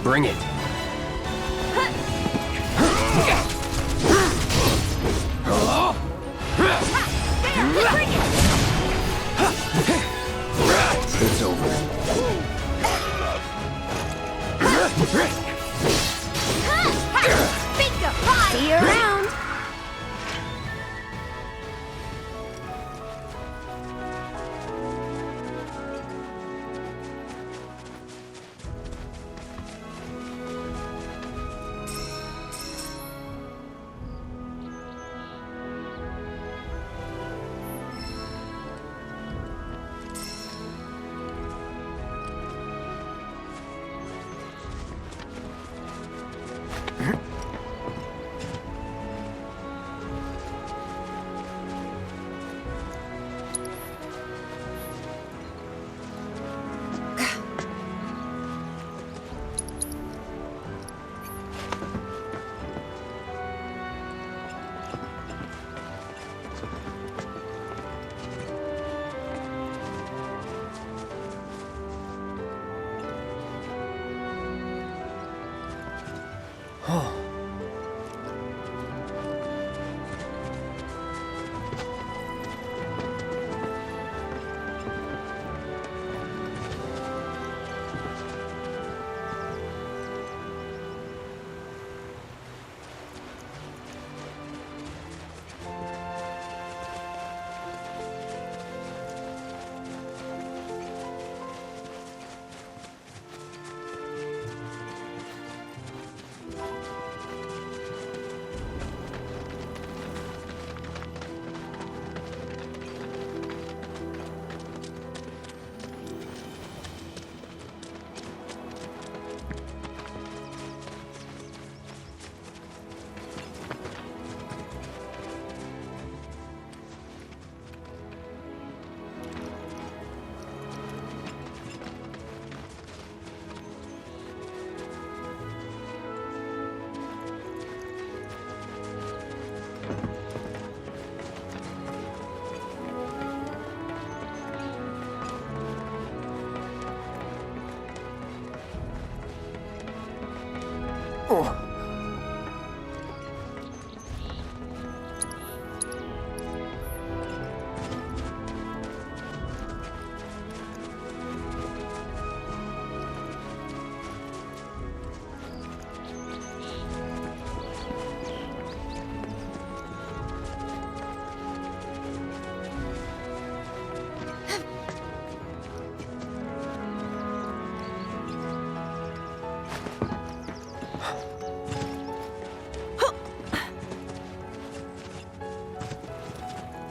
Bring it. It's over. See you around.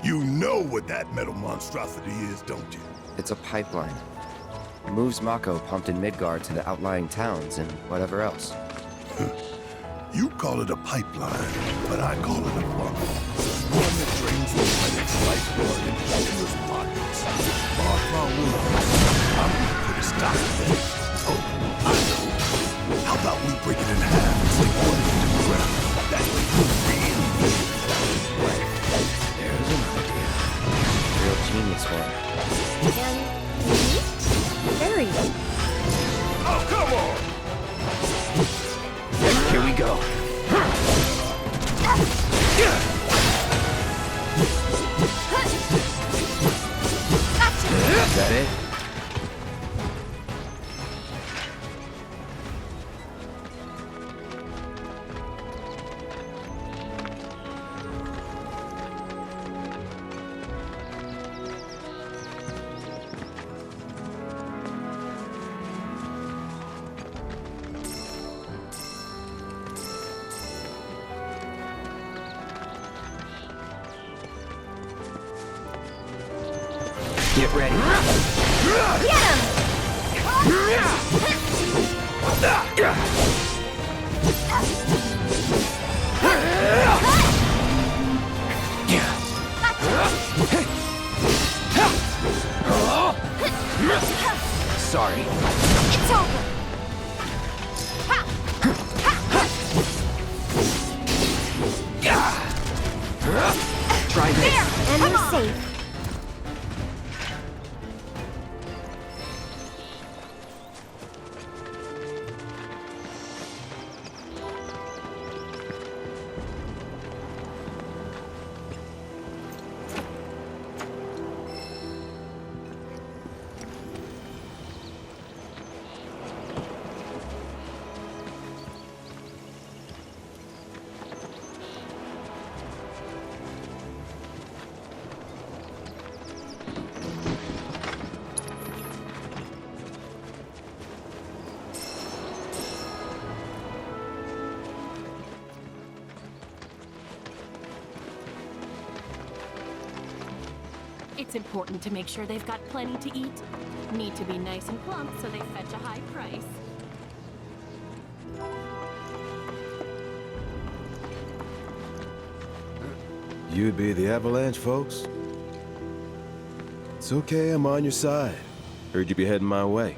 You know what that metal monstrosity is, don't you? It's a pipeline. It moves Mako pumped in Midgard to the outlying towns and whatever else. You call it a pipeline, but I call it a funnel. One that drains the planet's lifeblood into endless pockets. Mark my words, I'm gonna put a stop to that. Oh, I know. How about we break it in half and stick one into the ground? That way you really feel it. There's an idea. Real genius one. Very. Oh, come on! Here we go. Is that it? Get ready. Get him! Sorry. It's over. Try this. There, and we're safe. It's important to make sure they've got plenty to eat. Need to be nice and plump so they fetch a high price. You'd be the avalanche, folks? It's okay, I'm on your side. Heard you'd be heading my way.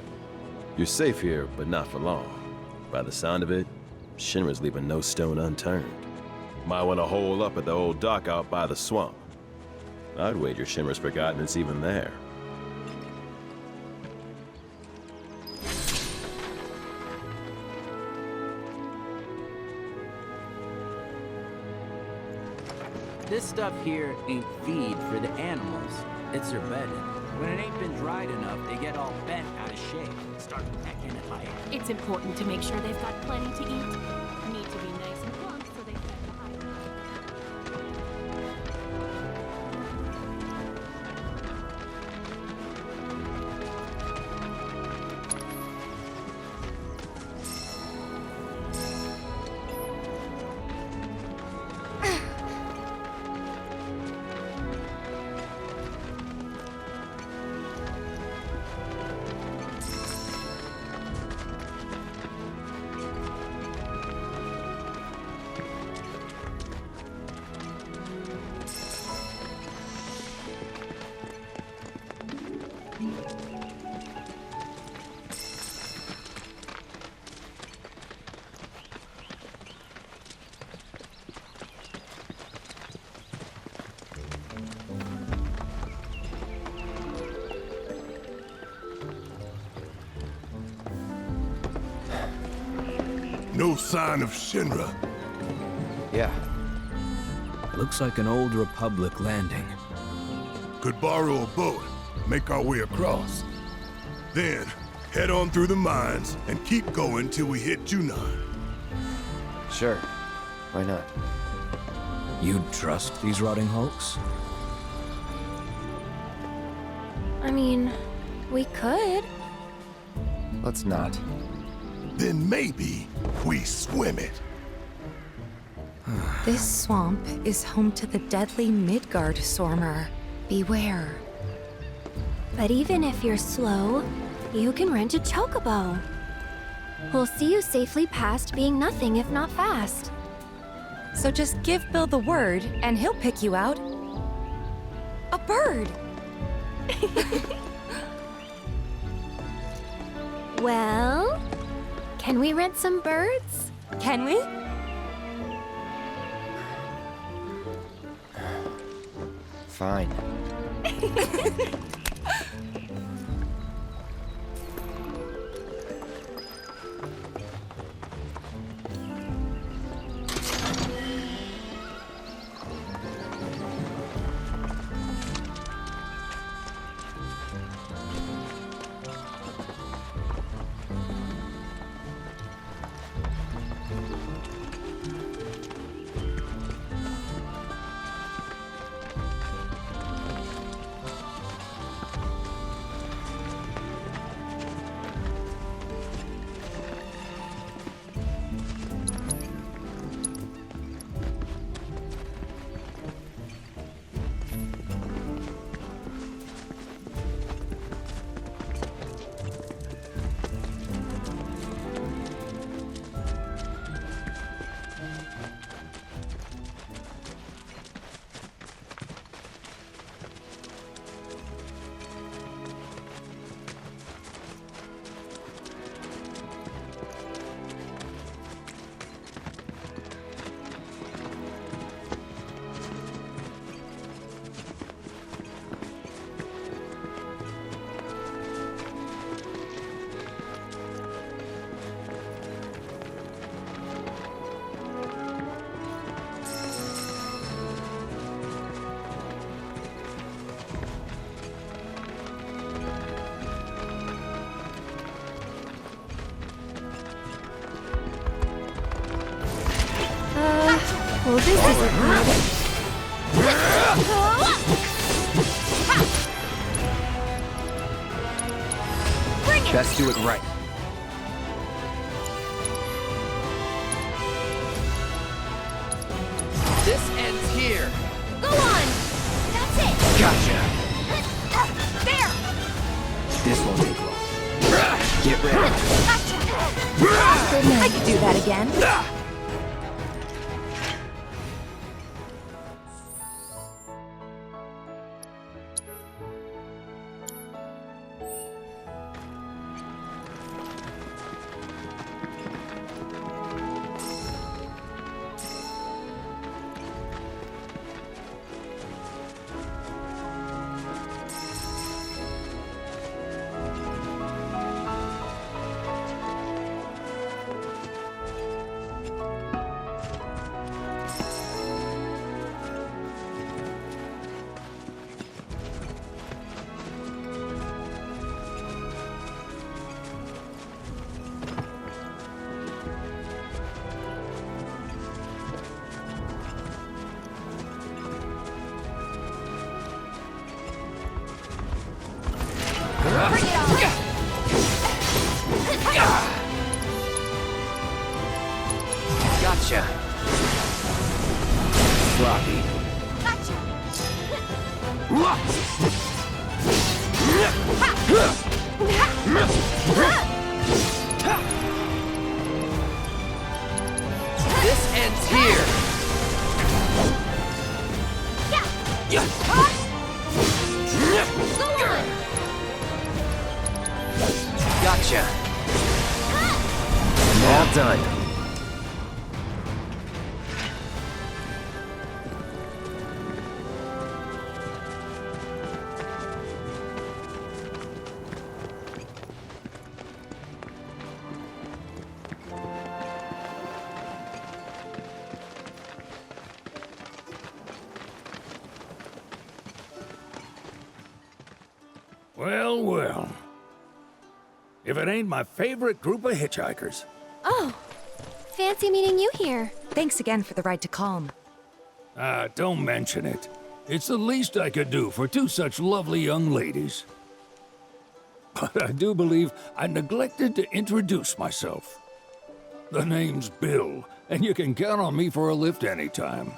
You're safe here, but not for long. By the sound of it, Shinra's leaving no stone unturned. Might want to hole up at the old dock out by the swamp. I'd wager Shinra's forgotten it's even there. This stuff here ain't feed for the animals. It's their bedding. When it ain't been dried enough, they get all bent out of shape. Start pecking at my hand. It's important to make sure they've got plenty to eat. Need to be nice and plump so they fetch a high price. No sign of Shinra. Yeah. Looks like an old Republic landing. Could borrow a boat, make our way across. Then, head on through the mines and keep going till we hit Junon. Sure. Why not? You'd trust these rotting hulks? I mean, we could. Let's not. Then maybe we swim it. This swamp is home to the deadly Midgard Stormer. Beware. But even if you're slow, you can rent a Chocobo. We'll see you safely past being nothing if not fast. So just give Bill the word, and he'll pick you out. A bird! Well, can we rent some birds? Can we? Fine. Well, this isn't good. Bring it! Best do it right. This ends here. Go on! That's it! Gotcha! I could do that again. Gotcha. Sloppy. This ends here. Gotcha. All done. Well, well. If it ain't my favorite group of hitchhikers. Oh, fancy meeting you here. Thanks again for the ride to Calm. Don't mention it. It's the least I could do for two such lovely young ladies. But I do believe I neglected to introduce myself. The name's Bill, and you can count on me for a lift anytime.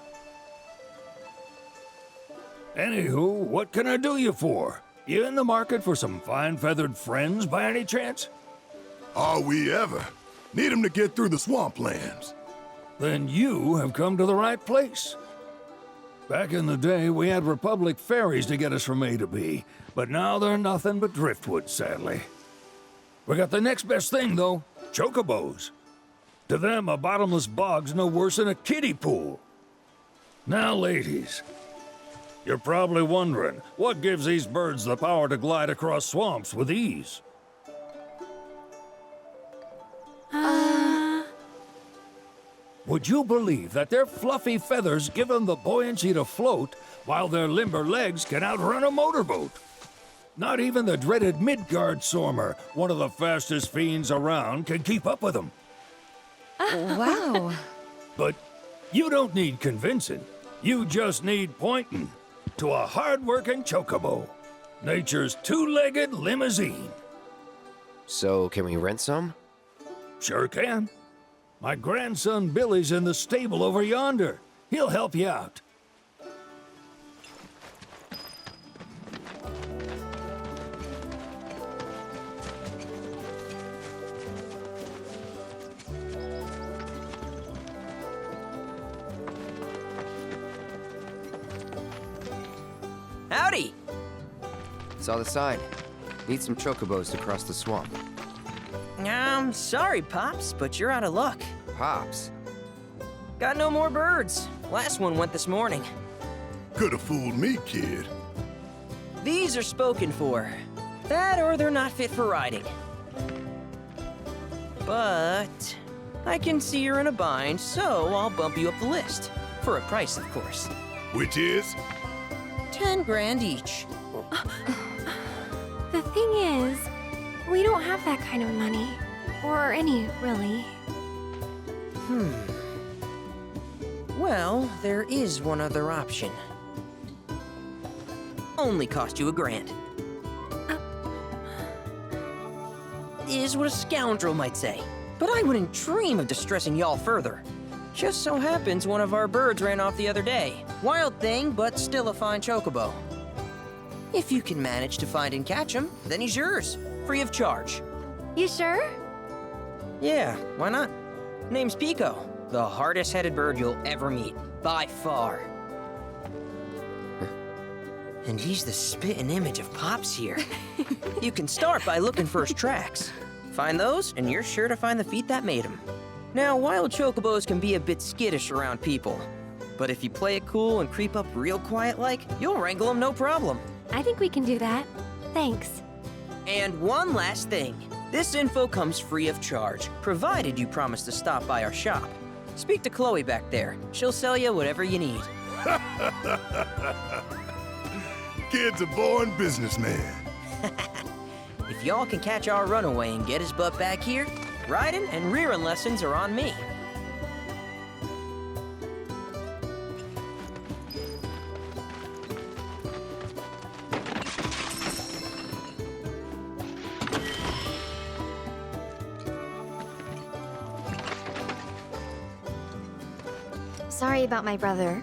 Anywho, what can I do you for? You in the market for some fine-feathered friends by any chance? Are we ever? Need 'em to get through the swamplands. Then you have come to the right place. Back in the day, we had Republic ferries to get us from A to B, but now they're nothing but driftwood, sadly. We got the next best thing, though, Chocobos. To them, a bottomless bog's no worse than a kiddie pool. Now, ladies, you're probably wondering, what gives these birds the power to glide across swamps with ease? Would you believe that their fluffy feathers give them the buoyancy to float, while their limber legs can outrun a motorboat? Not even the dreaded Midgard Sormer, one of the fastest fiends around, can keep up with them. Wow. But you don't need convincing. You just need pointing to a hard-working Chocobo, nature's two-legged limousine. So, can we rent some? Sure can. My grandson Billy's in the stable over yonder. He'll help you out. Howdy! Saw the sign. Need some chocobos to cross the swamp. I'm sorry, Pops, but you're out of luck. Pops. Got no more birds. Last one went this morning. Could've fooled me, kid. These are spoken for. That or they're not fit for riding. But I can see you're in a bind, so I'll bump you up the list. For a price, of course. Which is? 10 grand each. The thing is, we don't have that kind of money. Or any, really. Well, there is one other option. Only cost you $1,000. Is what a scoundrel might say. But I wouldn't dream of distressing y'all further. Just so happens one of our birds ran off the other day. Wild thing, but still a fine chocobo. If you can manage to find and catch him, then he's yours, free of charge. You sure? Yeah, why not? Name's Pico, the hardest-headed bird you'll ever meet, by far. And he's the spitting image of Pops here. You can start by looking for his tracks. Find those, and you're sure to find the feet that made him. Now, wild chocobos can be a bit skittish around people, but if you play it cool and creep up real quiet-like, you'll wrangle them no problem. I think we can do that. Thanks. And one last thing. This info comes free of charge, provided you promise to stop by our shop. Speak to Chloe back there. She'll sell you whatever you need. Kid's a born businessman. If y'all can catch our runaway and get his butt back here, riding and rearing lessons are on me. Sorry about my brother.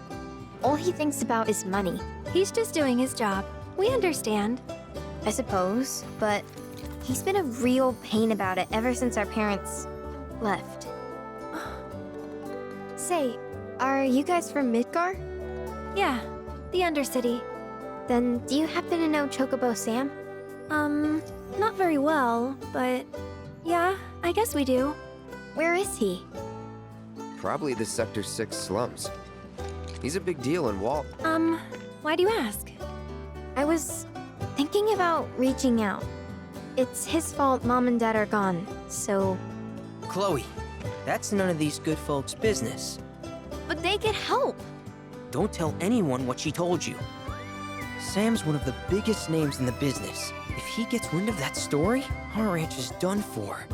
All he thinks about is money. He's just doing his job. We understand. I suppose, but he's been a real pain about it ever since our parents left. Say, are you guys from Midgar? Yeah, the Undercity. Then do you happen to know Chocobo Sam? Not very well, but yeah, I guess we do. Where is he? Probably the Sector 6 slums. He's a big deal in Walt. Why do you ask? I was thinking about reaching out. It's his fault Mom and Dad are gone, so... Chloe, that's none of these good folks' business. But they could help! Don't tell anyone what she told you. Sam's one of the biggest names in the business. If he gets wind of that story, our ranch is done for.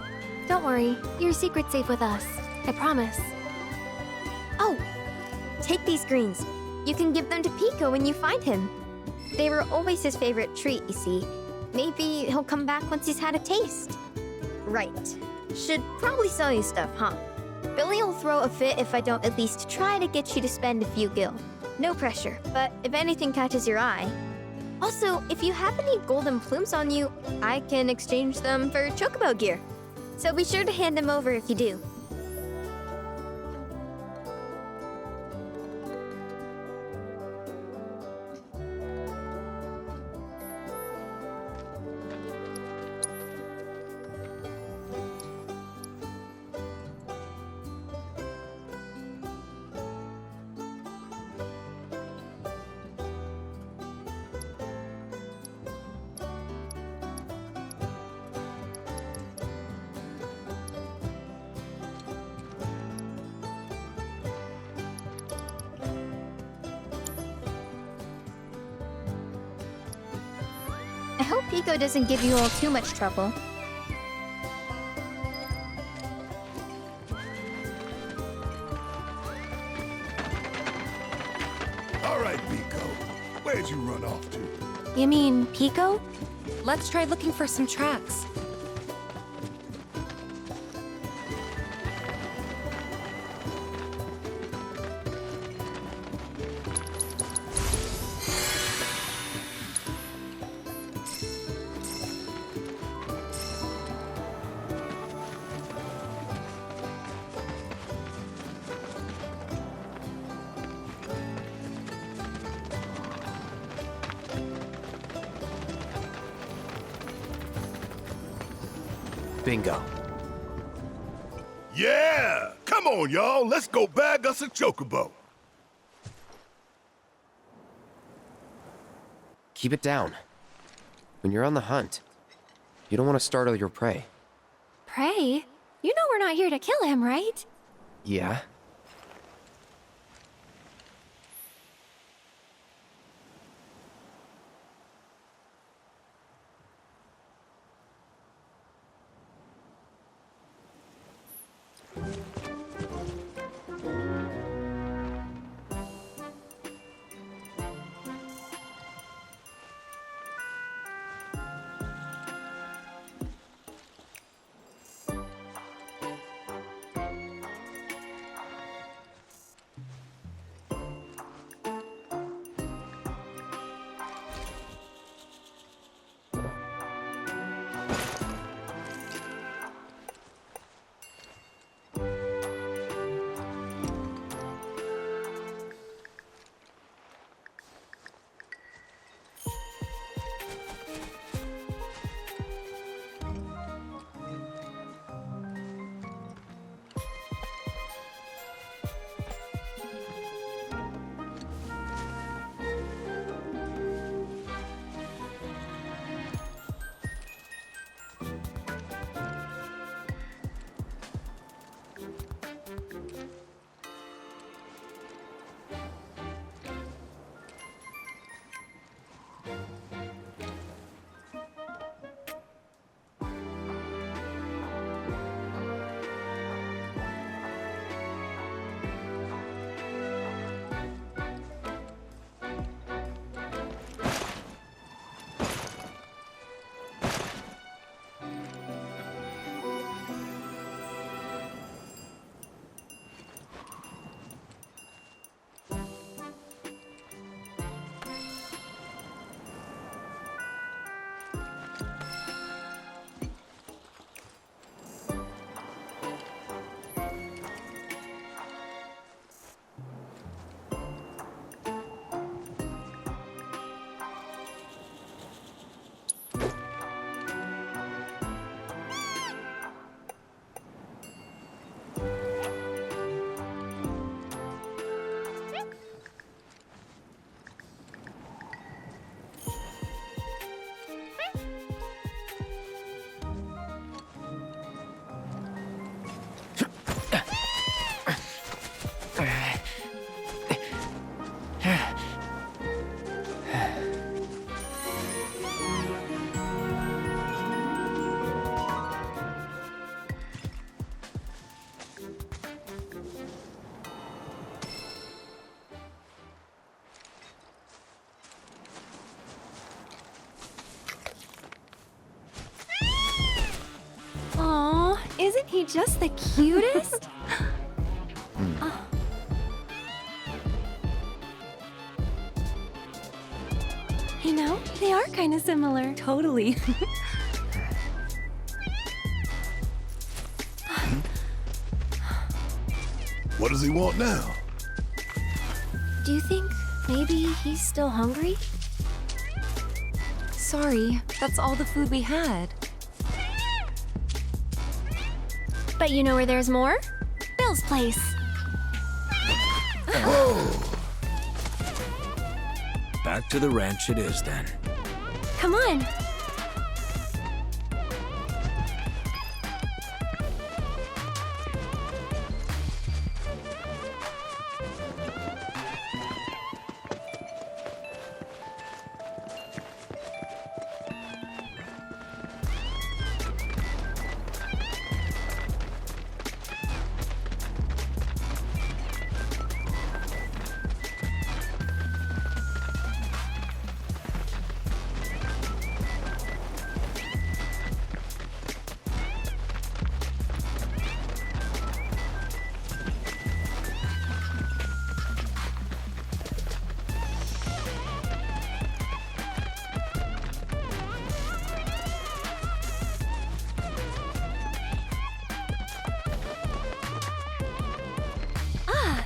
Don't worry, your secret's safe with us. I promise. Oh! Take these greens. You can give them to Pico when you find him. They were always his favorite treat, you see. Maybe he'll come back once he's had a taste. Right. Should probably sell you stuff, huh? Billy will throw a fit if I don't at least try to get you to spend a few gil. No pressure, but if anything catches your eye. Also, if you have any golden plumes on you, I can exchange them for Chocobo gear. So be sure to hand them over if you do. I hope Pico doesn't give you all too much trouble. All right, Pico. Where'd you run off to? You mean Pico? Let's try looking for some tracks. Bingo. Yeah! Come on, y'all. Let's go bag us a chocobo. Keep it down. When you're on the hunt, you don't want to startle your prey. Prey? You know we're not here to kill him, right? Yeah? he just the cutest? Oh. You know, they are kind of similar. Totally. What does he want now? Do you think maybe he's still hungry? Sorry, that's all the food we had. But you know where there's more? Bill's place. Back to the ranch it is then. Come on.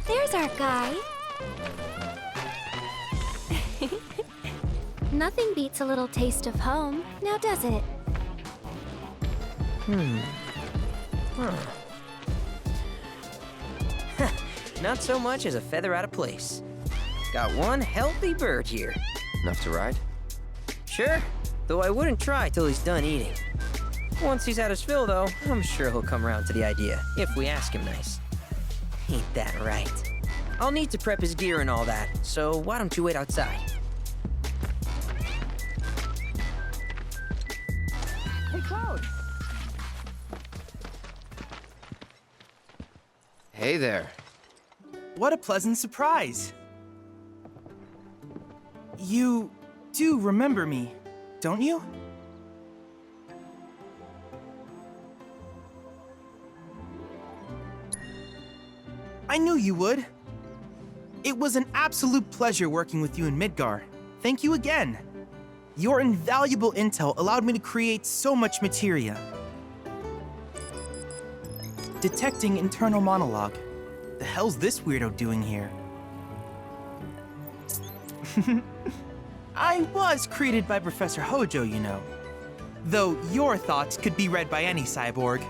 There's our guy. Nothing beats a little taste of home, now does it? Not so much as a feather out of place. Got one healthy bird here. Enough to ride? Sure, though I wouldn't try till he's done eating. Once he's had his fill, though, I'm sure he'll come around to the idea, if we ask him nice. Ain't that right? I'll need to prep his gear and all that, so why don't you wait outside? Hey, Cloud! Hey there. What a pleasant surprise! You do remember me, don't you? I knew you would. It was an absolute pleasure working with you in Midgar. Thank you again. Your invaluable intel allowed me to create so much materia. Detecting internal monologue. The hell's this weirdo doing here? I was created by Professor Hojo, you know. Though your thoughts could be read by any cyborg.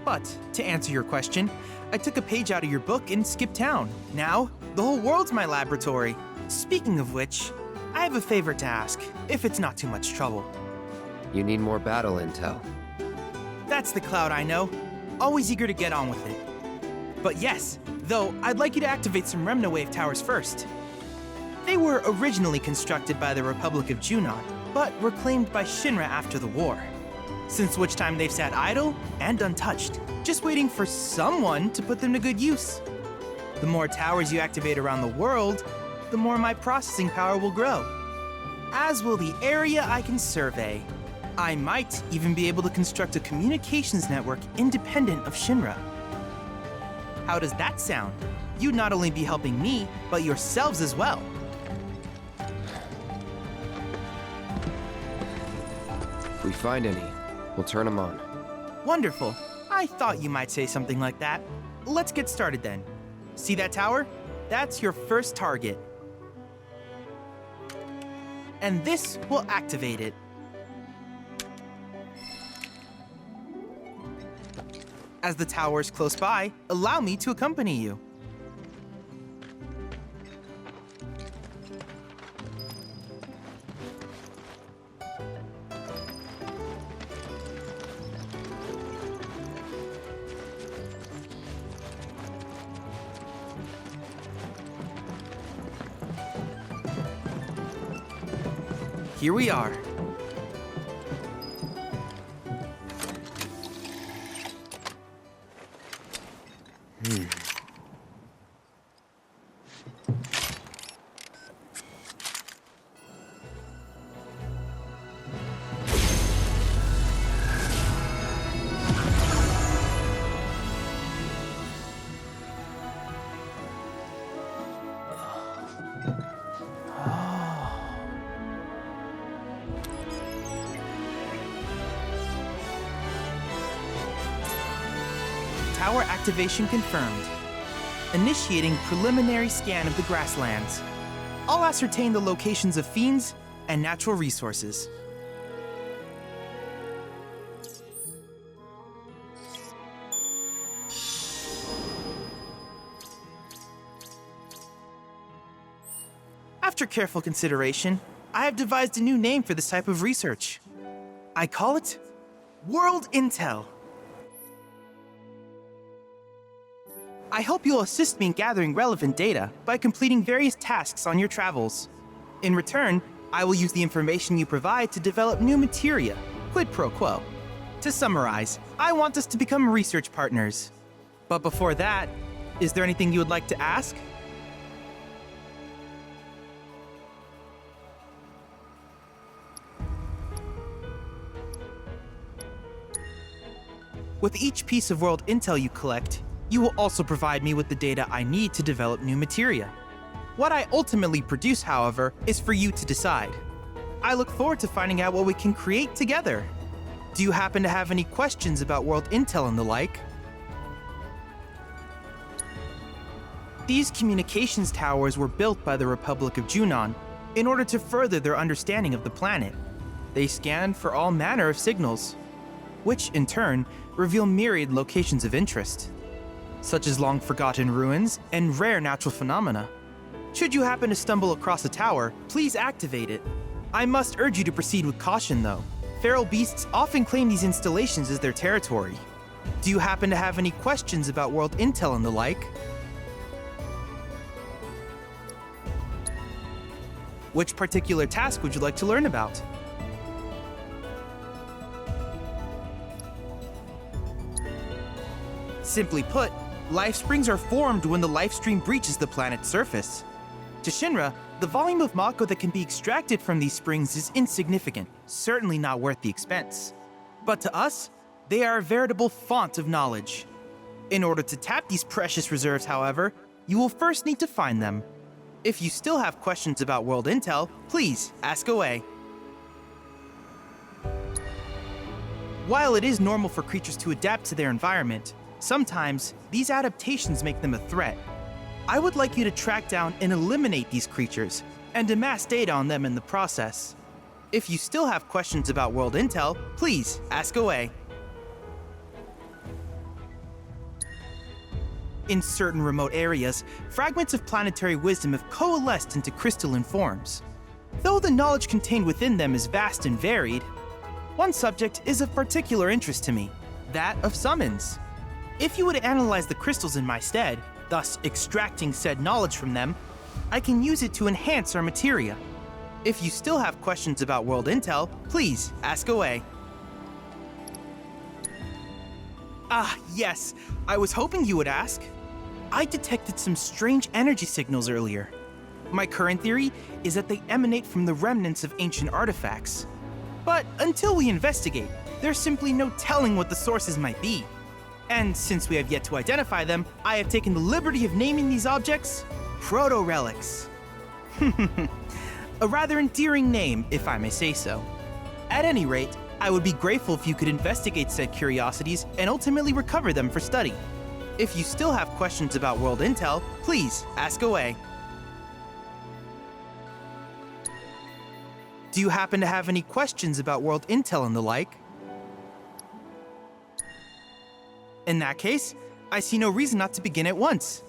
But, to answer your question, I took a page out of your book and skipped town. Now, the whole world's my laboratory. Speaking of which, I have a favor to ask, if it's not too much trouble. You need more battle intel. That's the Cloud I know. Always eager to get on with it. But yes, though, I'd like you to activate some Remna Wave towers first. They were originally constructed by the Republic of Junon, but were claimed by Shinra after the war. Since which time they've sat idle and untouched, just waiting for someone to put them to good use. The more towers you activate around the world, the more my processing power will grow. As will the area I can survey. I might even be able to construct a communications network independent of Shinra. How does that sound? You'd not only be helping me, but yourselves as well. If we find any, we'll turn them on. Wonderful. I thought you might say something like that. Let's get started then. See that tower? That's your first target. And this will activate it. As the tower is close by, allow me to accompany you. Here we are. Tower activation confirmed. Initiating preliminary scan of the grasslands. I'll ascertain the locations of fiends and natural resources. After careful consideration, I have devised a new name for this type of research. I call it World Intel. I hope you'll assist me in gathering relevant data by completing various tasks on your travels. In return, I will use the information you provide to develop new materia, quid pro quo. To summarize, I want us to become research partners. But before that, is there anything you would like to ask? With each piece of world intel you collect, you will also provide me with the data I need to develop new materia. What I ultimately produce, however, is for you to decide. I look forward to finding out what we can create together. Do you happen to have any questions about world intel and the like? These communications towers were built by the Republic of Junon in order to further their understanding of the planet. They scan for all manner of signals, which in turn reveal myriad locations of interest, such as long-forgotten ruins and rare natural phenomena. Should you happen to stumble across a tower, please activate it. I must urge you to proceed with caution, though. Feral beasts often claim these installations as their territory. Do you happen to have any questions about world intel and the like? Which particular task would you like to learn about? Simply put, life springs are formed when the life stream breaches the planet's surface. To Shinra, the volume of Mako that can be extracted from these springs is insignificant, certainly not worth the expense. But to us, they are a veritable font of knowledge. In order to tap these precious reserves, however, you will first need to find them. If you still have questions about world intel, please ask away. While it is normal for creatures to adapt to their environment, sometimes these adaptations make them a threat. I would like you to track down and eliminate these creatures, and amass data on them in the process. If you still have questions about world intel, please ask away. In certain remote areas, fragments of planetary wisdom have coalesced into crystalline forms. Though the knowledge contained within them is vast and varied, one subject is of particular interest to me, that of summons. If you would analyze the crystals in my stead, thus extracting said knowledge from them, I can use it to enhance our materia. If you still have questions about world intel, please ask away. Ah, yes, I was hoping you would ask. I detected some strange energy signals earlier. My current theory is that they emanate from the remnants of ancient artifacts. But until we investigate, there's simply no telling what the sources might be. And since we have yet to identify them, I have taken the liberty of naming these objects proto-relics. A rather endearing name, if I may say so. At any rate, I would be grateful if you could investigate said curiosities and ultimately recover them for study. If you still have questions about world intel, please ask away. Do you happen to have any questions about world intel and the like? In that case, I see no reason not to begin at once.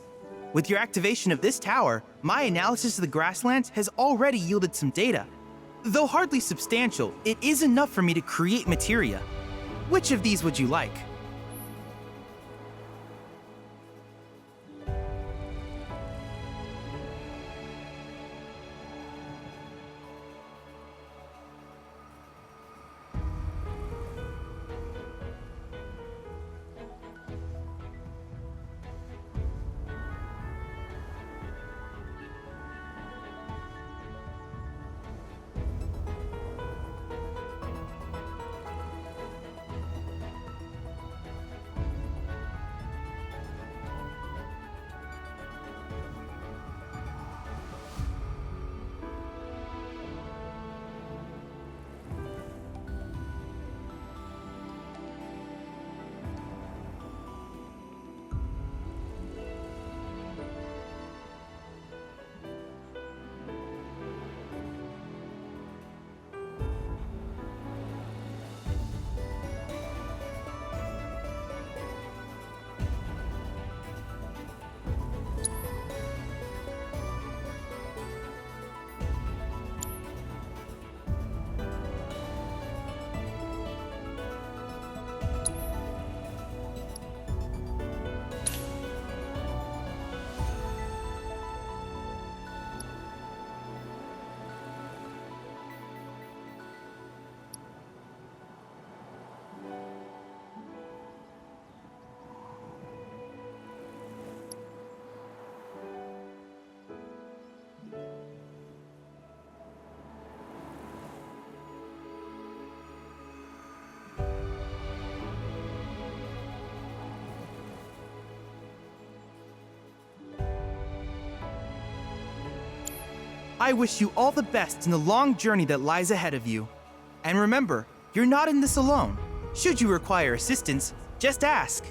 With your activation of this tower, my analysis of the grasslands has already yielded some data. Though hardly substantial, it is enough for me to create materia. Which of these would you like? I wish you all the best in the long journey that lies ahead of you. And remember, you're not in this alone. Should you require assistance, just ask.